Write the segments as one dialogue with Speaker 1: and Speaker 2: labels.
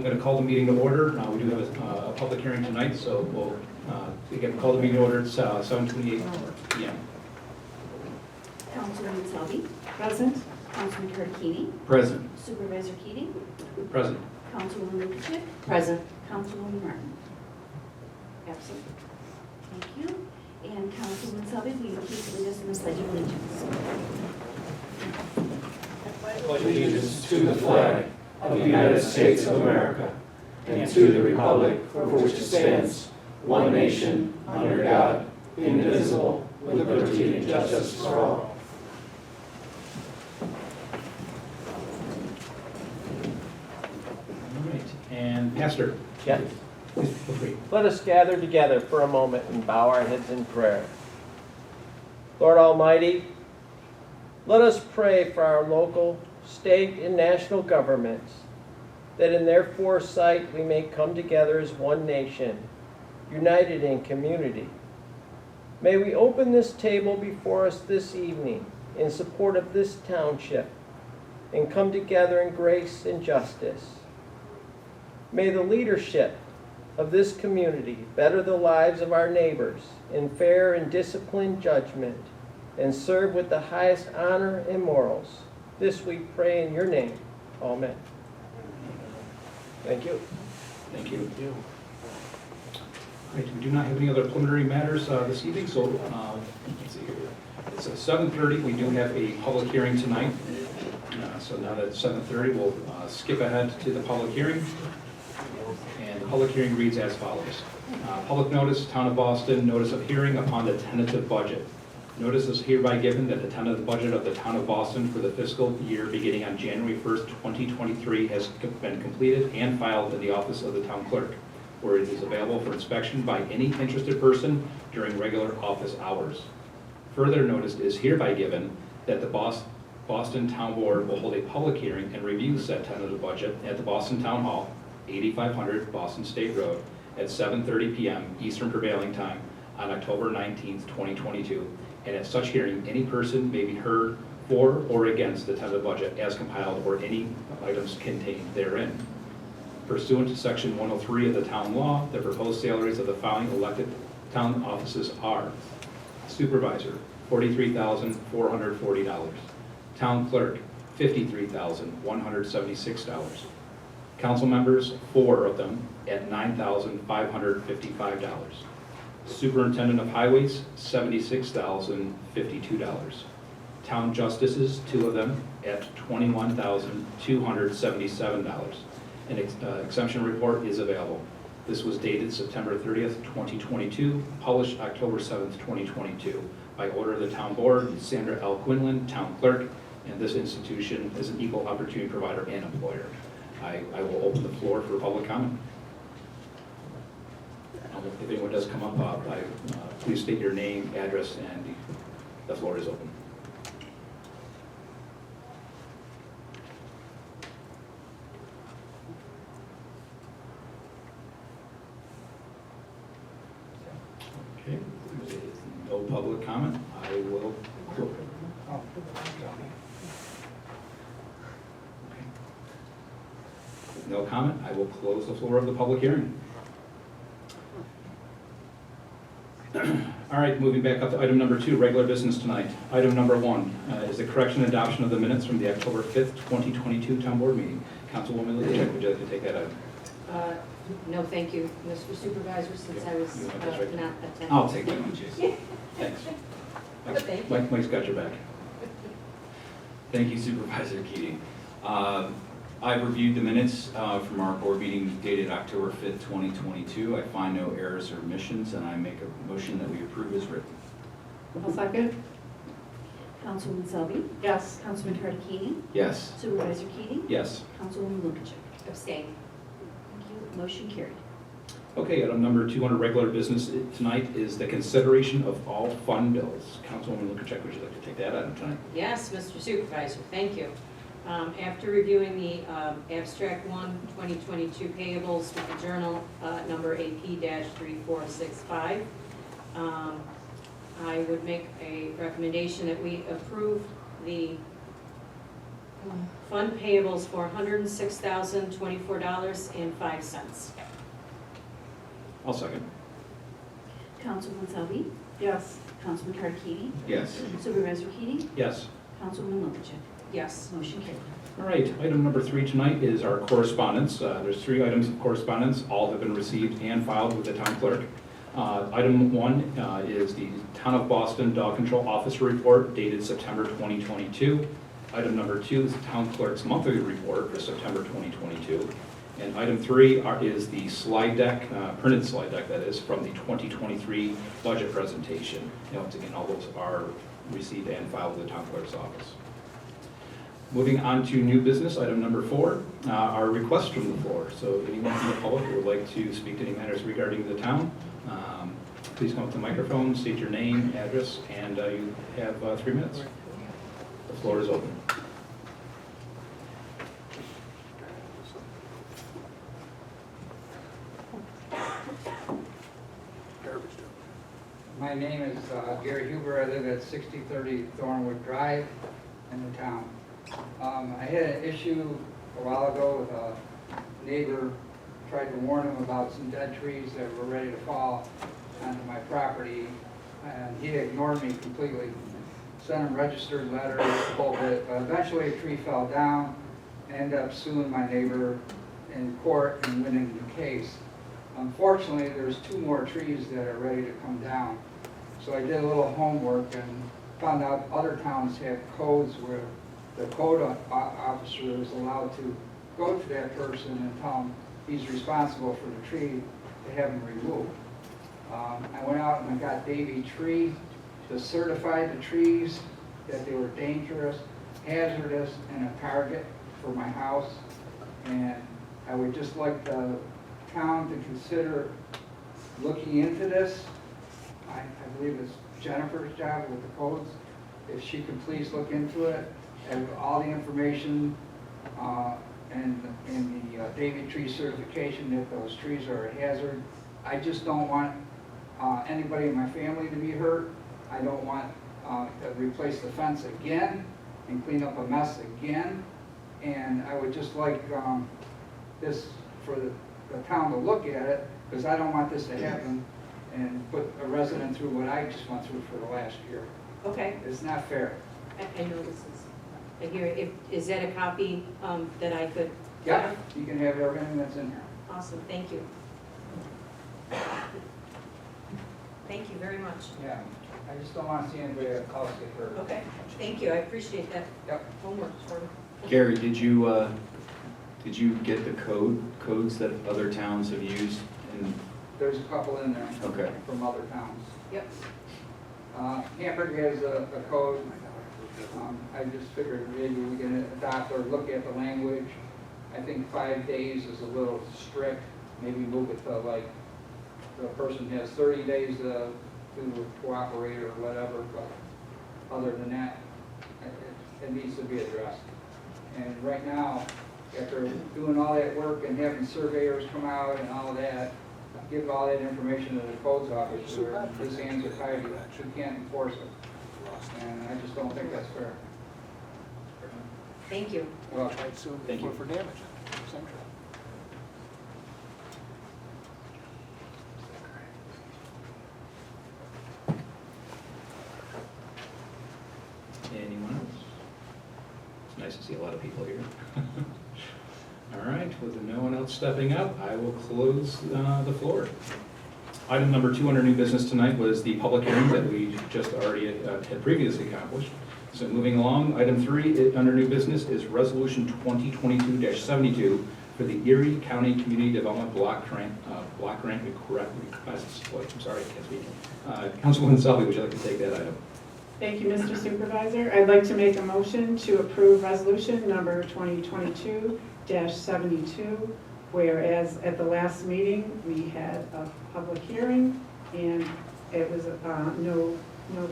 Speaker 1: going to call the meeting to order. We do have a public hearing tonight, so we'll again call the meeting to order. It's 7:28 p.m.
Speaker 2: Councilwoman Selby. Present. Councilman Tarantini.
Speaker 1: Present.
Speaker 2: Supervisor Keating.
Speaker 1: Present.
Speaker 2: Councilwoman Lukasik.
Speaker 3: Present.
Speaker 2: Councilwoman Martin. Absent. Thank you. And Councilwoman Selby, will you please lead us in the Pledge of Allegiance?
Speaker 4: Allegiance to the flag of the United States of America and to the republic for which it stands, one nation, under God, indivisible, with liberty and justice for all.
Speaker 1: All right. And Pastor,
Speaker 5: Yes.
Speaker 1: please feel free.
Speaker 5: Let us gather together for a moment and bow our heads in prayer. Lord Almighty, let us pray for our local, state, and national governments, that in their foresight we may come together as one nation, united in community. May we open this table before us this evening in support of this township and come together in grace and justice. May the leadership of this community better the lives of our neighbors in fair and disciplined judgment and serve with the highest honor and morals. This we pray in your name. Amen. Thank you.
Speaker 1: Thank you. All right, we do not have any other preliminary matters this evening, so let's see here. It's at 7:30. We do have a public hearing tonight. So now that it's 7:30, we'll skip ahead to the public hearing. And the public hearing reads as follows. Public notice, Town of Boston, notice of hearing upon the tentative budget. Notice is hereby given that the tentative budget of the Town of Boston for the fiscal year beginning on January 1st, 2023 has been completed and filed in the office of the Town Clerk, where it is available for inspection by any interested person during regular office hours. Further notice is hereby given that the Boston Town Board will hold a public hearing and review said tentative budget at the Boston Town Hall, 8500 Boston State Road, at 7:30 p.m. Eastern Prevailing Time on October 19th, 2022. And at such hearing, any person may be heard for or against the tentative budget as compiled or any items contained therein. Pursuant to Section 103 of the town law, the proposed salaries of the following elected town offices are: Supervisor, $43,440. Town Clerk, $53,176. Council members, 4 of them, at $9,555. Superintendent of Highways, $76,052. Town Justices, 2 of them, at $21,277. An exemption report is available. This was dated September 30th, 2022, published October 7th, 2022, by order of the Town Board, Sandra L. Quinlan, Town Clerk, and this institution is an equal opportunity provider and employer. I will open the floor for public comment. If anyone does come up, please state your name, address, and the floor is open. Okay, no public comment. I will. No comment. I will close the floor of the public hearing. All right, moving back up to item number 2, regular business tonight. Item number 1 is the correction and adoption of the minutes from the October 5th, 2022 Town Board meeting. Councilwoman Lukasik, would you like to take that item?
Speaker 3: No, thank you, Mr. Supervisor, since I was
Speaker 1: You want
Speaker 3: not
Speaker 1: this right?
Speaker 3: attending.
Speaker 1: I'll take that one, Jason. Thanks.
Speaker 3: Thank you.
Speaker 1: Mike's got your back.
Speaker 6: Thank you, Supervisor Keating. I've reviewed the minutes from our board meeting dated October 5th, 2022. I find no errors or omissions, and I make a motion that we approve as written.
Speaker 3: I'll second.
Speaker 2: Councilwoman Selby.
Speaker 3: Yes.
Speaker 2: Councilman Tarantini.
Speaker 1: Yes.
Speaker 2: Supervisor Keating.
Speaker 1: Yes.
Speaker 2: Councilwoman Lukasik.
Speaker 3: Abstain.
Speaker 2: Thank you. Motion carried.
Speaker 1: Okay, item number 2 under regular business tonight is the consideration of all fund bills. Councilwoman Lukasik, would you like to take that item tonight?
Speaker 7: Yes, Mr. Supervisor, thank you. After reviewing the Abstract 1 2022 payables with the journal number AP-3465, I would make a recommendation that we approve the Fund payables for $106,024.05.
Speaker 1: I'll second.
Speaker 2: Councilwoman Selby,
Speaker 3: Yes.
Speaker 2: Councilman Tarkini,
Speaker 6: Yes.
Speaker 2: Supervisor Keating,
Speaker 1: Yes.
Speaker 2: Councilwoman Lukashevich.
Speaker 7: Yes.
Speaker 2: Motion carried.
Speaker 1: All right, item number 3 tonight is our correspondence. There's 3 items of correspondence. All have been received and filed with the town clerk. Item 1 is the Town of Boston Dog Control Officer Report dated September 2022. Item number 2 is the town clerk's monthly report for September 2022. And item 3 is the slide deck, printed slide deck that is, from the 2023 budget presentation. Once again, all those are received and filed with the town clerk's office. Moving on to new business, item number 4, our requests from the floor. So anyone from the public who would like to speak to any matters regarding the town, please come up to the microphone, state your name, address, and you have 3 minutes. The floor is open.
Speaker 8: My name is Gary Huber. I live at 6030 Thornwood Drive in the town. I had an issue a while ago with a neighbor, tried to warn him about some dead trees that were ready to fall onto my property, and he ignored me completely. Sent him registered letters, the whole bit, but eventually a tree fell down, ended up suing my neighbor in court and winning the case. Unfortunately, there's 2 more trees that are ready to come down. So I did a little homework and found out other towns have codes where the code officer is allowed to go to that person and tell him he's responsible for the tree to have him removed. I went out and I got Davy Tree to certify the trees that they were dangerous, hazardous, and a target for my house. And I would just like the town to consider looking into this. I believe it's Jennifer's job with the codes. If she could please look into it, and all the information and the Davy Tree certification that those trees are a hazard. I just don't want anybody in my family to be hurt. I don't want to replace the fence again and clean up a mess again. And I would just like this for the town to look at it, because I don't want this to happen and put a resident through what I just went through for the last year.
Speaker 7: Okay,
Speaker 8: It's not fair.
Speaker 7: I know this is, I hear it. Is that a copy that I could?
Speaker 8: Yeah, you can have everything that's in here.
Speaker 7: Awesome, thank you. Thank you very much.
Speaker 8: Yeah, I just don't want to see anybody else get hurt.
Speaker 7: Okay, thank you, I appreciate that
Speaker 8: Yep.
Speaker 7: homework for me.
Speaker 6: Gary, did you get the codes that other towns have used?
Speaker 8: There's a couple in there.
Speaker 6: Okay.
Speaker 8: From other towns.
Speaker 7: Yep.
Speaker 8: Hamburg has a code. I just figured maybe we can adopt or look at the language. I think 5 days is a little strict. Maybe move it to like, the person has 30 days to cooperate or whatever, but other than that, it needs to be addressed. And right now, after doing all that work and having surveyors come out and all of that, give all that information to the codes officer, his hands are tied, he can't enforce it. And I just don't think that's fair.
Speaker 7: Thank you.
Speaker 8: Well,
Speaker 1: Thank you.
Speaker 4: For damage.
Speaker 1: Anyone else? It's nice to see a lot of people here. All right, with no one else stepping up, I will close the floor. Item number 2 under new business tonight was the public hearing that we just already had previously accomplished. So moving along, item 3 under new business is resolution 2022-72 for the Erie County Community Development Block Grant requests. I'm sorry, I can't speak. Councilwoman Selby, would you like to take that item?
Speaker 9: Thank you, Mr. Supervisor. I'd like to make a motion to approve resolution number 2022-72, whereas at the last meeting, we had a public hearing and it was no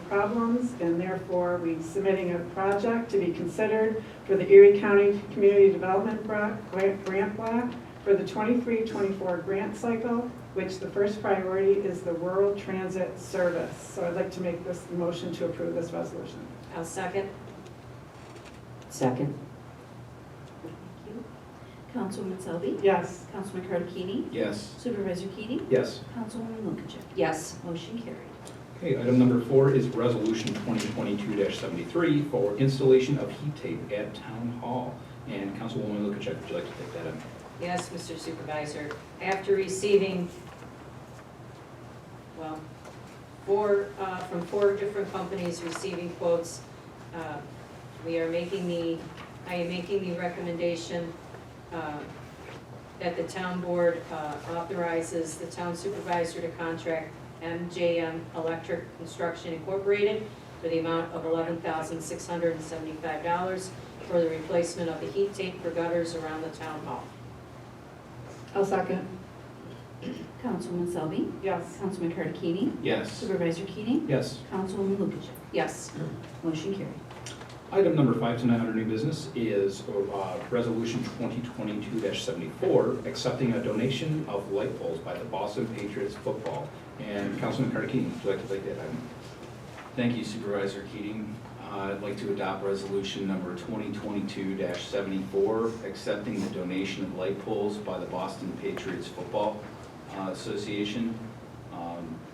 Speaker 9: problems, and therefore we're submitting a project to be considered for the Erie County Community Development Grant Block for the 23-24 grant cycle, which the first priority is the Rural Transit Service. So I'd like to make this motion to approve this resolution.
Speaker 7: I'll second.
Speaker 3: Second.
Speaker 2: Councilwoman Selby?
Speaker 9: Yes.
Speaker 2: Councilman Cardini?
Speaker 6: Yes.
Speaker 2: Supervisor Keating?
Speaker 1: Yes.
Speaker 2: Councilwoman Lukashevich?
Speaker 7: Yes.
Speaker 2: Motion carried.
Speaker 1: Okay, item number 4 is Resolution 2022-73 for installation of heat tape at Town Hall. And Councilwoman Lukashevich, would you like to take that up?
Speaker 7: Yes, Mr. Supervisor. After receiving, well, from 4 different companies receiving quotes, I am making the recommendation that the town board authorizes the town supervisor to contract MJM Electric Construction Incorporated for the amount of $11,675 for the replacement of the heat tape for gutters around the town hall.
Speaker 9: I'll second.
Speaker 2: Councilwoman Selby?
Speaker 9: Yes.
Speaker 2: Councilman Cardini?
Speaker 6: Yes.
Speaker 2: Supervisor Keating?
Speaker 1: Yes.
Speaker 2: Councilwoman Lukashevich?
Speaker 7: Yes.
Speaker 2: Motion carried.
Speaker 1: Item number 5 tonight under new business is Resolution 2022-74, accepting a donation of light poles by the Boston Patriots football. And Councilman Cardini, would you like to take that item?
Speaker 6: Thank you, Supervisor Keating. I'd like to adopt resolution number 2022-74, accepting the donation of light poles by the Boston Patriots Football Association.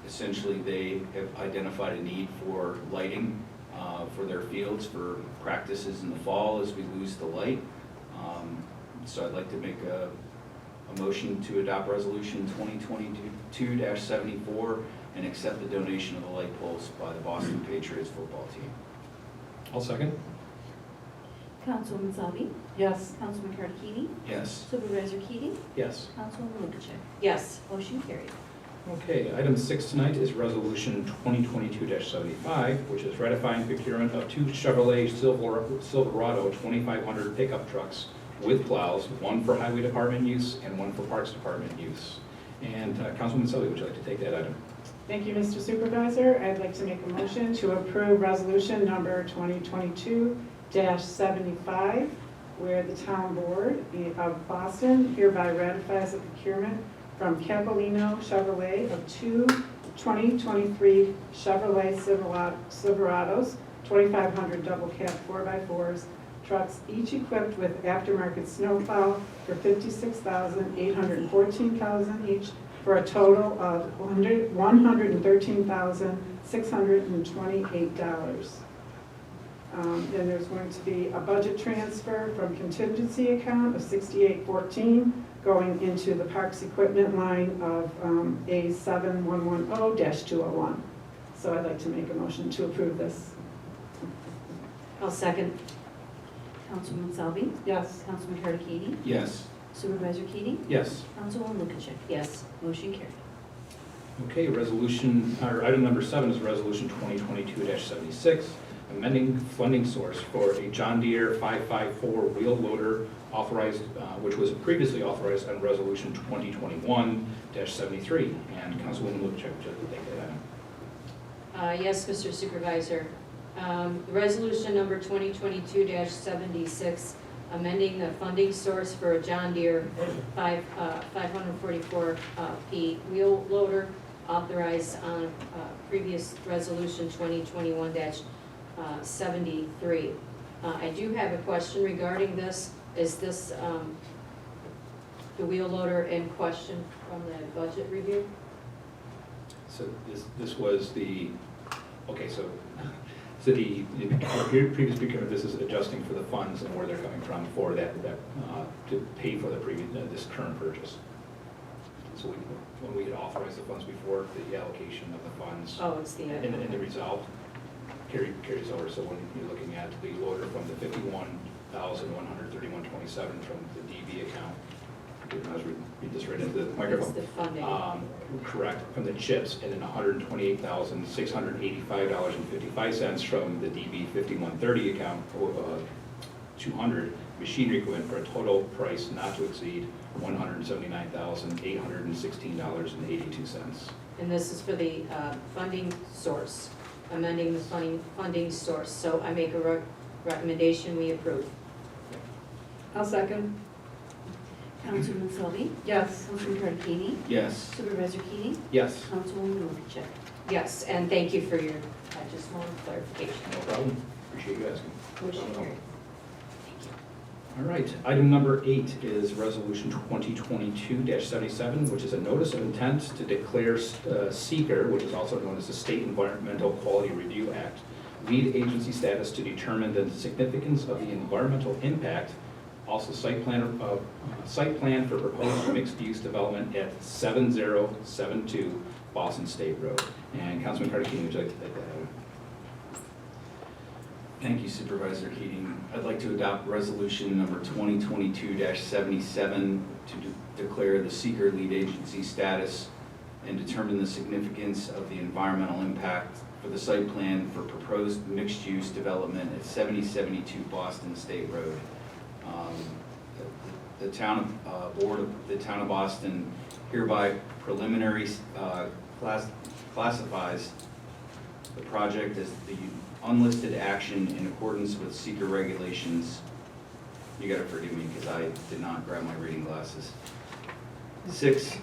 Speaker 6: Essentially, they have identified a need for lighting for their fields for practices in the fall as we lose the light. So I'd like to make a motion to adopt resolution 2022-74 and accept the donation of the light poles by the Boston Patriots football team.
Speaker 1: I'll second.
Speaker 2: Councilwoman Selby?
Speaker 9: Yes.
Speaker 2: Councilman Cardini?
Speaker 6: Yes.
Speaker 2: Supervisor Keating?
Speaker 1: Yes.
Speaker 2: Councilwoman Lukashevich?
Speaker 7: Yes.
Speaker 2: Motion carried.
Speaker 1: Okay, item 6 tonight is Resolution 2022-75, which is ratifying procurement of 2 Chevrolet Silverado 2500 pickup trucks with plows, one for Highway Department use and one for Parks Department use. And Councilwoman Selby, would you like to take that item?
Speaker 9: Thank you, Mr. Supervisor. I'd like to make a motion to approve resolution number 2022-75, where the town board of Boston hereby ratifies a procurement from Capolino Chevrolet of 2 2023 Chevrolet Silverados 2500 double cab 4x4s trucks, each equipped with aftermarket snowplow for $56,814 each, for a total of $113,628. Then there's going to be a budget transfer from contingency account of $6814 going into the parks equipment line of A7110-201. So I'd like to make a motion to approve this.
Speaker 7: I'll second.
Speaker 2: Councilwoman Selby?
Speaker 9: Yes.
Speaker 2: Councilman Cardini?
Speaker 6: Yes.
Speaker 2: Supervisor Keating?
Speaker 1: Yes.
Speaker 2: Councilwoman Lukashevich?
Speaker 7: Yes.
Speaker 2: Motion carried.
Speaker 1: Okay, item number 7 is Resolution 2022-76, amending funding source for a John Deere 554 wheel loader authorized, which was previously authorized on Resolution 2021-73. And Councilwoman Lukashevich, would you like to take that item?
Speaker 7: Yes, Mr. Supervisor. Resolution number 2022-76, amending the funding source for a John Deere 544P wheel loader authorized on previous resolution 2021-73. I do have a question regarding this. Is this the wheel loader in question from the budget review?
Speaker 1: So this was the, okay, so the previous procurement, this is adjusting for the funds and where they're coming from for that to pay for the previous, this current purchase. So when we had authorized the funds before, the allocation of the funds
Speaker 7: Oh, it's the.
Speaker 1: and the result carries over. So when you're looking at the loader from the $51,131.27 from the DB account, I was read this right into the
Speaker 7: It's
Speaker 1: microphone.
Speaker 7: the funding.
Speaker 1: Correct, from the chips, and then $128,685.55 from the DB 5130 account, 200 machinery equipment, for a total price not to exceed $179,816.82.
Speaker 7: And this is for the funding source, amending the funding source. So I make a recommendation, we approve.
Speaker 9: I'll second.
Speaker 2: Councilwoman Selby?
Speaker 9: Yes.
Speaker 2: Councilman Cardini?
Speaker 6: Yes.
Speaker 2: Supervisor Keating?
Speaker 1: Yes,
Speaker 2: Councilwoman Lukashevich?
Speaker 7: Yes, and thank you for your, I just wanted clarification.
Speaker 1: no problem, appreciate you asking.
Speaker 7: Motion carried.
Speaker 1: All right, item number 8 is Resolution 2022-77, which is a notice of intent to declare SEEKR, which is also known as the State Environmental Quality Review Act, lead agency status to determine the significance of the environmental impact. Also site plan for proposed mixed-use development at 7072 Boston State Road. And Councilman Carter-Keating, would you like to take that item?
Speaker 6: Thank you, Supervisor Keating. I'd like to adopt resolution number 2022-77 to declare the SEEKR lead agency status and determine the significance of the environmental impact for the site plan for proposed mixed-use development at 7072 Boston State Road. The town board of the town of Boston hereby preliminary classifies the project as the unlisted action in accordance with SEEKR regulations. You gotta forgive me because I did not grab my reading glasses. 6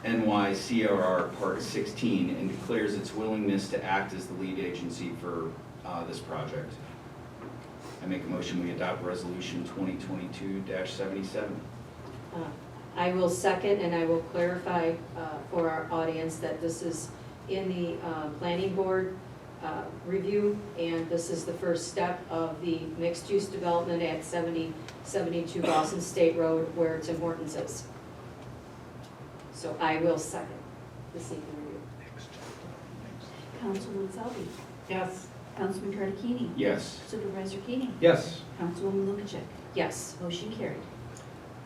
Speaker 6: NYCRR Part 16 and declares its willingness to act as the lead agency for this project. I make a motion we adopt resolution 2022-77.
Speaker 7: I will second, and I will clarify for our audience that this is in the planning board review, and this is the first step of the mixed-use development at 7072 Boston State Road, where its importance is. So I will second the SEEKR review.
Speaker 2: Councilwoman Selby,
Speaker 9: Yes.
Speaker 2: Councilman Carter-Keating,
Speaker 6: Yes.
Speaker 2: Supervisor Keating,
Speaker 1: Yes.
Speaker 2: Councilwoman Lukacek,
Speaker 7: Yes.
Speaker 2: motion carried.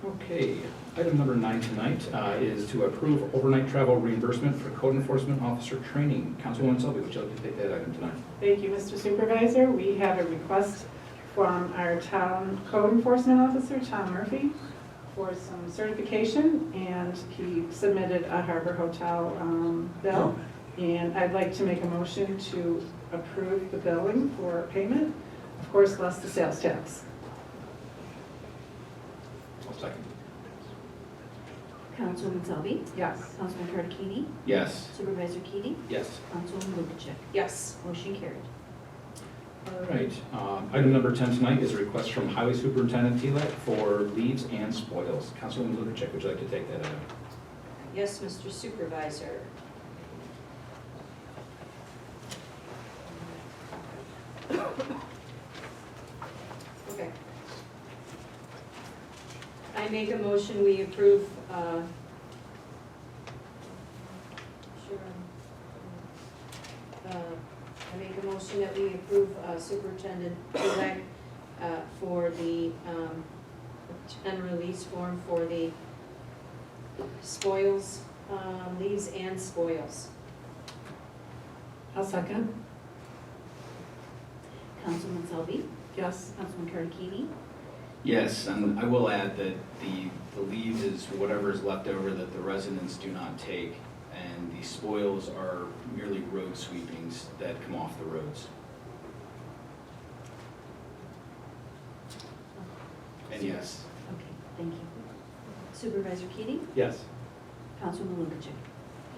Speaker 1: Okay, item number 9 tonight is to approve overnight travel reimbursement for code enforcement officer training. Councilwoman Selby, would you like to take that item tonight?
Speaker 9: Thank you, Mr. Supervisor. We have a request from our town code enforcement officer, Tom Murphy, for some certification, and he submitted a Harbor Hotel bill. And I'd like to make a motion to approve the billing for payment, of course, less the sales tax.
Speaker 1: I'll second.
Speaker 2: Councilwoman Selby,
Speaker 9: Yes.
Speaker 2: Councilman Carter-Keating,
Speaker 6: Yes.
Speaker 2: Supervisor Keating,
Speaker 1: Yes.
Speaker 2: Councilwoman Lukacek,
Speaker 7: Yes.
Speaker 2: motion carried.
Speaker 1: All right, item number 10 tonight is a request from Highway Superintendent Teelat for leaves and spoils. Councilwoman Lukacek, would you like to take that item?
Speaker 7: Yes, Mr. Supervisor. Okay. I make a motion, we approve, I make a motion that we approve Superintendent Kulak for the and release form for the spoils, leaves and spoils.
Speaker 9: I'll second.
Speaker 2: Councilwoman Selby,
Speaker 9: Yes.
Speaker 2: Councilman Carter-Keating,
Speaker 6: Yes, and I will add that the leave is whatever is left over that the residents do not take, and the spoils are merely road sweepings that come off the roads. And yes.
Speaker 2: okay, thank you. Supervisor Keating,
Speaker 1: Yes.
Speaker 2: Councilwoman Lukacek,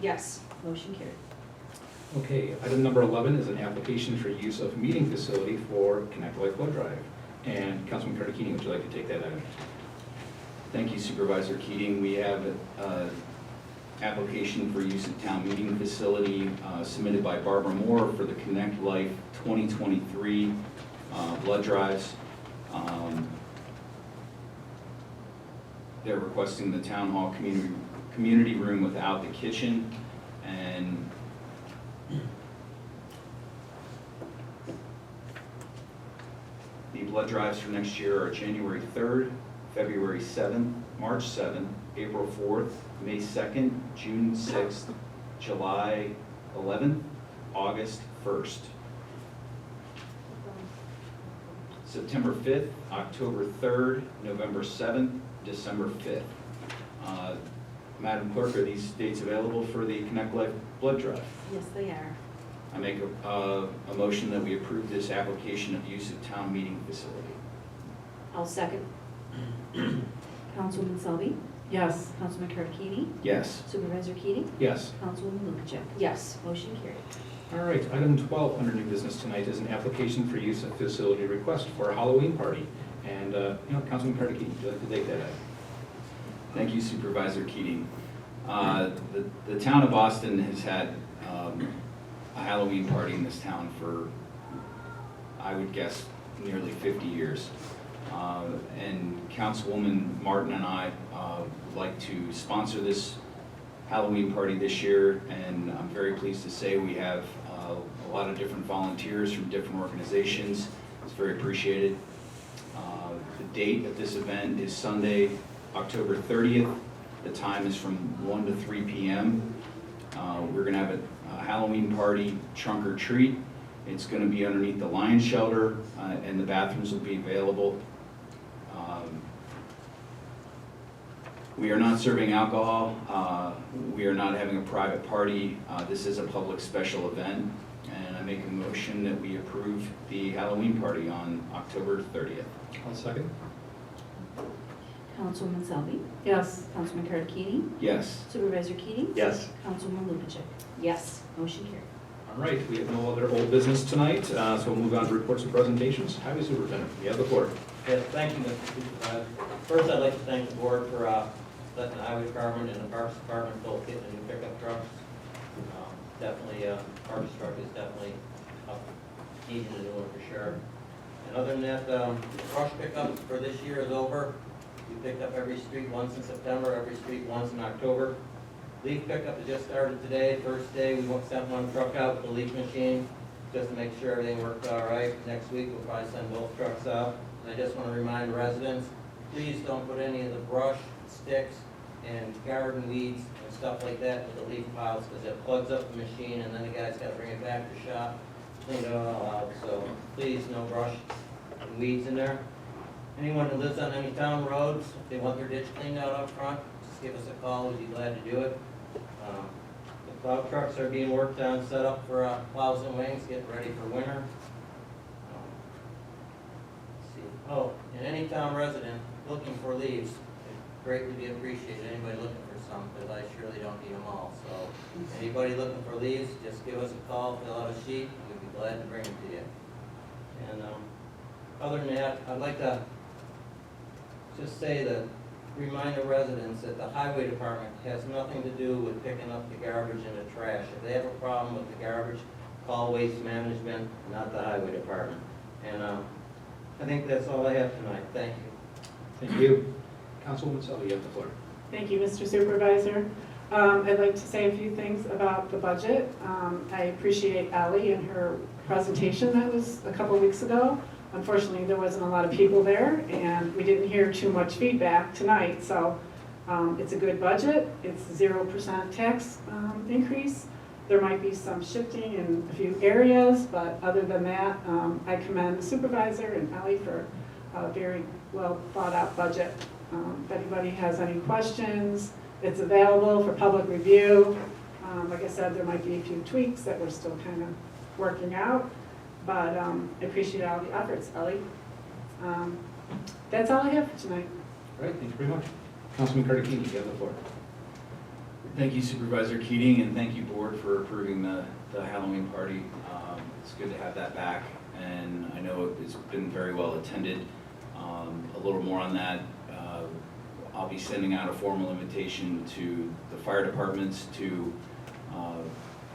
Speaker 7: Yes.
Speaker 2: motion carried.
Speaker 1: Okay, item number 11 is an application for use of meeting facility for Connect Life Blood Drive. And Councilman Carter-Keating, would you like to take that item?
Speaker 6: Thank you, Supervisor Keating. We have an application for use of town meeting facility submitted by Barbara Moore for the Connect Life 2023 blood drives. They're requesting the town hall community room without the kitchen, and the blood drives for next year are January 3rd, February 7th, March 7th, April 4th, May 2nd, June 6th, July 11th, August 1st. September 5th, October 3rd, November 7th, December 5th. Madam Clerk, are these dates available for the Connect Life blood drive?
Speaker 2: Yes, they are.
Speaker 6: I make a motion that we approve this application of use of town meeting facility.
Speaker 7: I'll second.
Speaker 2: Councilwoman Selby,
Speaker 9: Yes.
Speaker 2: Councilman Carter-Keating,
Speaker 6: Yes.
Speaker 2: Supervisor Keating,
Speaker 1: Yes.
Speaker 2: Councilwoman Lukacek,
Speaker 7: Yes.
Speaker 2: motion carried.
Speaker 1: All right, item 12 under new business tonight is an application for use of facility request for a Halloween party And, Councilman Carter Keating, would you like to take that item?
Speaker 6: Thank you Supervisor Keating. The town of Boston has had a Halloween party in this town for, I would guess, nearly 50 years. And Councilwoman Martin and I would like to sponsor this Halloween party this year, and I'm very pleased to say we have a lot of different volunteers from different organizations. It's very appreciated. The date of this event is Sunday, October 30th. The time is from 1 to 3 p.m. We're going to have a Halloween party, trunk or treat. It's going to be underneath the Lions Shelter, and the bathrooms will be available. We are not serving alcohol. We are not having a private party. This is a public special event, and I make a motion that we approve the Halloween party on October 30th.
Speaker 1: I'll second.
Speaker 2: Councilwoman Selby,
Speaker 9: Yes.
Speaker 2: Councilman Carter Keating,
Speaker 6: Yes.
Speaker 2: Supervisor Keating,
Speaker 4: Yes.
Speaker 2: Councilwoman Lukacek.
Speaker 7: Yes.
Speaker 2: Motion carried.
Speaker 1: All right, we have no other old business tonight, so we'll move on to reports and presentations. Highway Superintendent, you have the floor.
Speaker 10: Yes, thank you, Mr. Supervisor. First, I'd like to thank the board for letting the highway department and the parks department both get the new pickup trucks. Definitely, parks truck is definitely needing a new one for sure. And other than that, brush pickup for this year is over. We picked up every street once in September, every street once in October. Leaf pickup has just started today. First day, we sent one truck out with the leaf machine just to make sure everything worked all right. Next week, we'll probably send both trucks out. And I just want to remind residents, please don't put any of the brush, sticks, and garden weeds and stuff like that with the leaf piles, because it plugs up the machine, and then the guy's got to bring it back to shop, clean it all out. So please, no brush and weeds in there. Anyone who lives on any town roads, if they want their ditch cleaned out up front, just give us a call, we'd be glad to do it. The plow trucks are being worked on, set up for plows and wings, getting ready for winter. Let's see. Oh, and any town resident looking for leaves, it'd greatly be appreciated. Anybody looking for some, because I surely don't need them all. So anybody looking for leaves, just give us a call, fill out a sheet, and we'd be glad to bring them to you. And other than that, I'd like to just say that, remind the residents that the highway department has nothing to do with picking up the garbage and the trash. If they have a problem with the garbage, call Waste Management, not the highway department. And I think that's all I have tonight. Thank you.
Speaker 1: Thank you. Councilwoman Selby, you have the floor.
Speaker 9: Thank you, Mr. Supervisor. I'd like to say a few things about the budget. I appreciate Ally and her presentation that was a couple weeks ago. Unfortunately, there wasn't a lot of people there, and we didn't hear too much feedback tonight, so it's a good budget. It's 0% tax increase. There might be some shifting in a few areas, but other than that, I commend the supervisor and Ally for a very well thought out budget. If anybody has any questions, it's available for public review. Like I said, there might be a few tweaks that we're still kind of working out. But I appreciate all the efforts, Ellie. That's all I have for tonight.
Speaker 1: All right, thank you very much. Councilman Carter Keating, you have the floor.
Speaker 6: Thank you Supervisor Keating, and thank you board for approving the Halloween party. It's good to have that back, and I know it's been very well attended. A little more on that. I'll be sending out a formal invitation to the fire departments to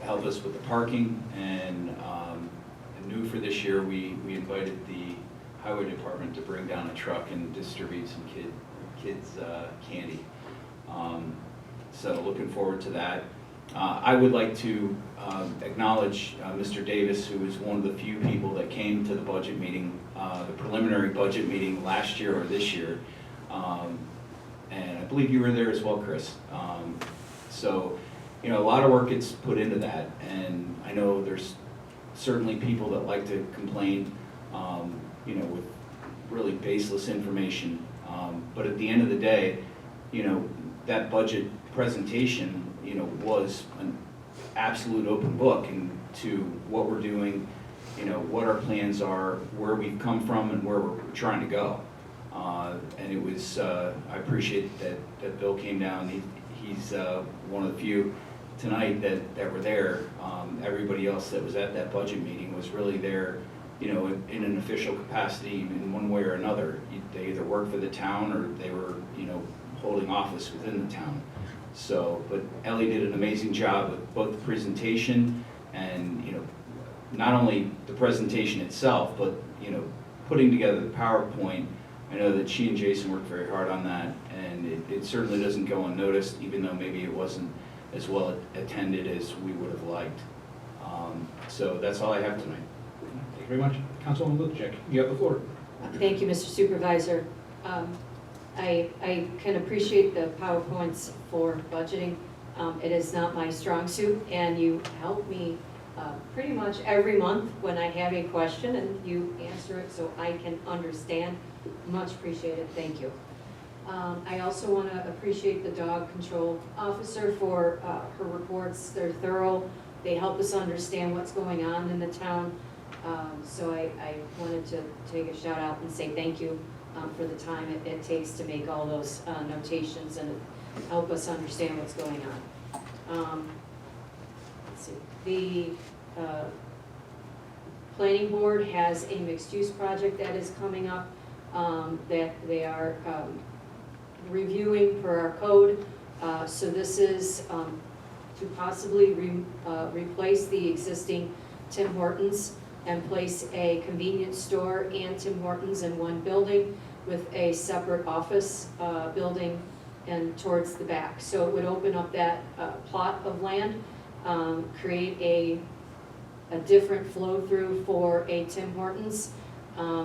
Speaker 6: help us with the parking, and new for this year, we invited the highway department to bring down a truck and distribute some kids candy. So looking forward to that. I would like to acknowledge Mr. Davis, who was one of the few people that came to the budget meeting, the preliminary budget meeting last year or this year. And I believe you were there as well, Chris. So, a lot of work gets put into that, and I know there's certainly people that like to complain, with really baseless information. But at the end of the day, that budget presentation, was an absolute open book into what we're doing, what our plans are, where we've come from, and where we're trying to go. And it was, I appreciate that Bill came down. He's one of the few tonight that were there. Everybody else that was at that budget meeting was really there you know, in an official capacity in one way or another. They either worked for the town or they were, you know, holding office within the town. So, but Ellie did an amazing job with both the presentation and, you know, not only the presentation itself, but, you know, putting together the PowerPoint. I know that she and Jason worked very hard on that, and it certainly doesn't go unnoticed, even though maybe it wasn't as well attended as we would have liked. So that's all I have tonight.
Speaker 1: Thank you very much. Councilwoman Lutchek, you have the floor.
Speaker 7: Thank you, Mr. Supervisor. I can appreciate the PowerPoints for budgeting. It is not my strong suit, and you help me pretty much every month when I have a question, and you answer it so I can understand. Much appreciated, thank you. I also want to appreciate the dog control officer for her reports. They're thorough. They help us understand what's going on in the town. So I wanted to take a shout out and say thank you for the time it takes to make all those notations and help us understand what's going on. Let's see. The planning board has a mixed-use project that is coming up that they are reviewing per our code. So this is to possibly replace the existing Tim Hortons and place a convenience store and Tim Hortons in one building with a separate office building and towards the back. So it would open up that plot of land, create a different flow through for a Tim Hortons.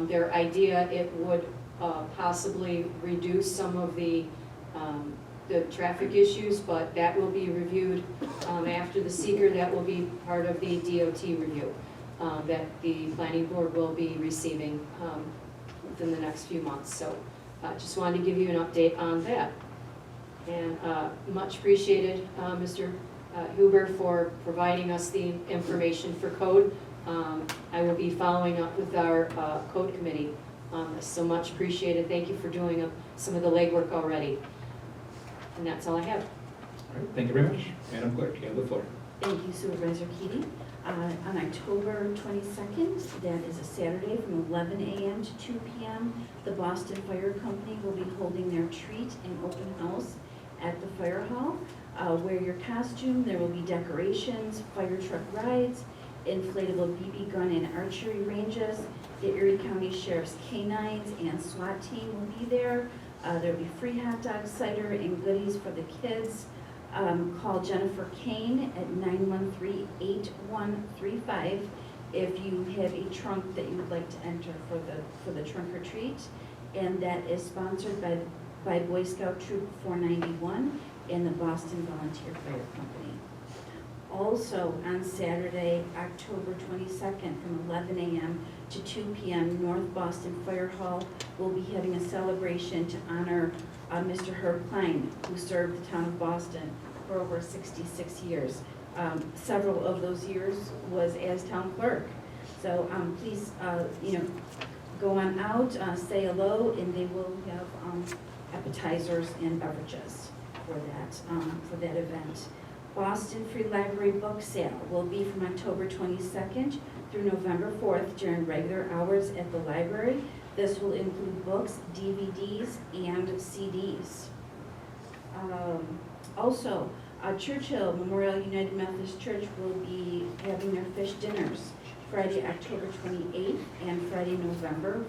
Speaker 7: Their idea, it would possibly reduce some of the traffic issues, but that will be reviewed after the seeker. That will be part of the DOT review that the planning board will be receiving within the next few months. So just wanted to give you an update on that. And much appreciated, Mr. Huber, for providing us the information for code. I will be following up with our code committee on this, so much appreciated. Thank you for doing some of the legwork already. And that's all I have.
Speaker 1: All right, thank you very much. Madam Clerk, you have the floor.
Speaker 2: Thank you, Supervisor Keating. On October 22nd, that is a Saturday, from 11 a.m. to 2 p.m., the Boston Fire Company will be holding their treat and open house at the fire hall. Wear your costume. There will be decorations, fire truck rides, inflatable BB gun and archery ranges. The Erie County Sheriff's Canines and SWAT team will be there. There'll be free hot dog, cider, and goodies for the kids. Call Jennifer Kane at 913-8135 if you have a trunk that you would like to enter for the trunk or treat. And that is sponsored by Boy Scout Troop 491 and the Boston Volunteer Fire Company. Also on Saturday, October 22nd, from 11 a.m. to 2 p.m., North Boston Fire Hall will be having a celebration to honor Mr. Herb Klein, who served the town of Boston for over 66 years. Several of those years was as town clerk. So please, go on out, say hello, and they will have appetizers and beverages for that event. Boston Free Library Book Sale will be from October 22nd through November 4th during regular hours at the library. This will include books, DVDs, and CDs. Also, Churchill Memorial United Methodist Church will be having their fish dinners Friday, October 28th and Friday, November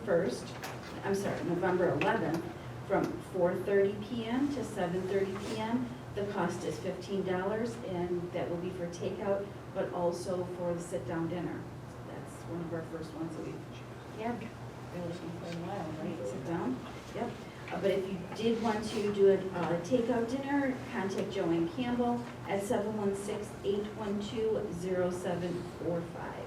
Speaker 2: 11th from 4:30 p.m. to 7:30 p.m. The cost is $15, and that will be for takeout, but also for the sit-down dinner. So that's one of our first ones that we've had for a while, right? Sit down. Yep. But if you did want to do a takeout dinner, contact Joanne Campbell at 716-812-0745.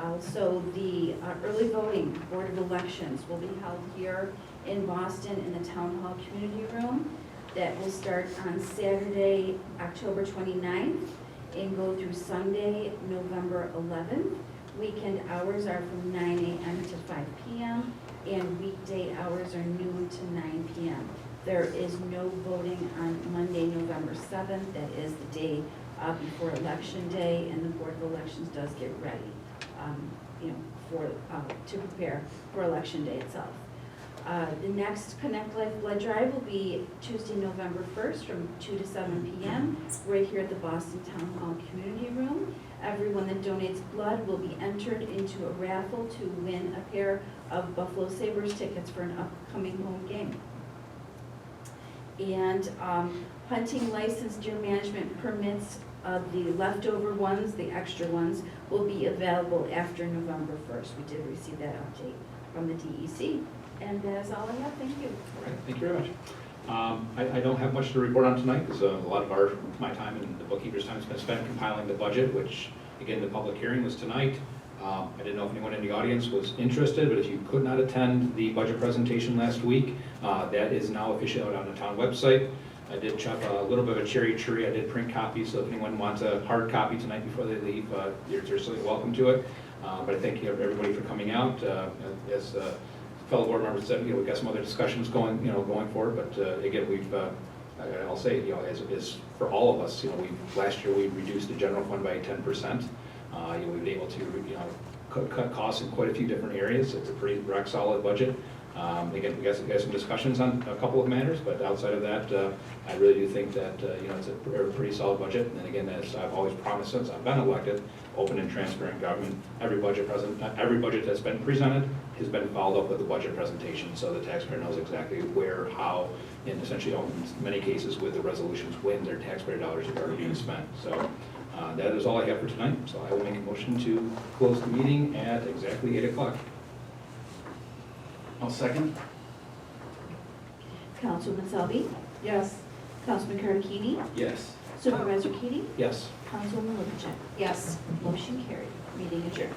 Speaker 2: Also, the early voting Board of Elections will be held here in Boston in the Town Hall Community Room. That will start on Saturday, October 29th, and go through Sunday, November 11th. Weekend hours are from 9 a.m. to 5 p.m., and weekday hours are noon to 9 p.m. There is no voting on Monday, November 7th. That is the day before Election Day, and the Board of Elections does get ready to prepare for Election Day itself. The next Connect Life Blood Drive will be Tuesday, November 1st from 2 to 7 p.m. right here at the Boston Town Hall Community Room. Everyone that donates blood will be entered into a raffle to win a pair of Buffalo Sabres tickets for an upcoming home game. And hunting license deer management permits, the leftover ones, the extra ones, will be available after November 1st. We did receive that update from the DEC. And that is all I have. Thank you.
Speaker 1: All right, thank you very much. I don't have much to report on tonight because a lot of my time and the bookkeeper's time has been spent compiling the budget, which, again, the public hearing was tonight. I didn't know if anyone in the audience was interested, but if you could not attend the budget presentation last week, that is now officially out on the town website. I did chop a little bit of a cherry tree. I did print copies, so if anyone wants a hard copy tonight before they leave, you're certainly welcome to it. But I thank you everybody for coming out. As fellow board members said, we've got some other discussions going forward, but again, I'll say, as for all of us, last year we reduced the general fund by 10%. We've been able to, cut costs in quite a few different areas. It's a pretty rock solid budget. Again, we got some discussions on a couple of matters, but outside of that, I really do think that, it's a pretty solid budget. And again, as I've always promised since I've been elected, open and transparent government. Every budget that's been presented has been followed up with a budget presentation, so the taxpayer knows exactly where, how, and essentially, in many cases with the resolutions, when their taxpayer dollars are being spent. So that is all I have for tonight. So I will make a motion to close the meeting at exactly 8 o'clock.
Speaker 6: I'll second.
Speaker 2: Councilman Selby,
Speaker 9: Yes.
Speaker 2: Councilman Cardicchini,
Speaker 6: Yes.
Speaker 2: Supervisor Keating,
Speaker 1: Yes.
Speaker 2: Councilwoman Liverchin.
Speaker 7: Yes.
Speaker 2: Motion carried. Meeting adjourned.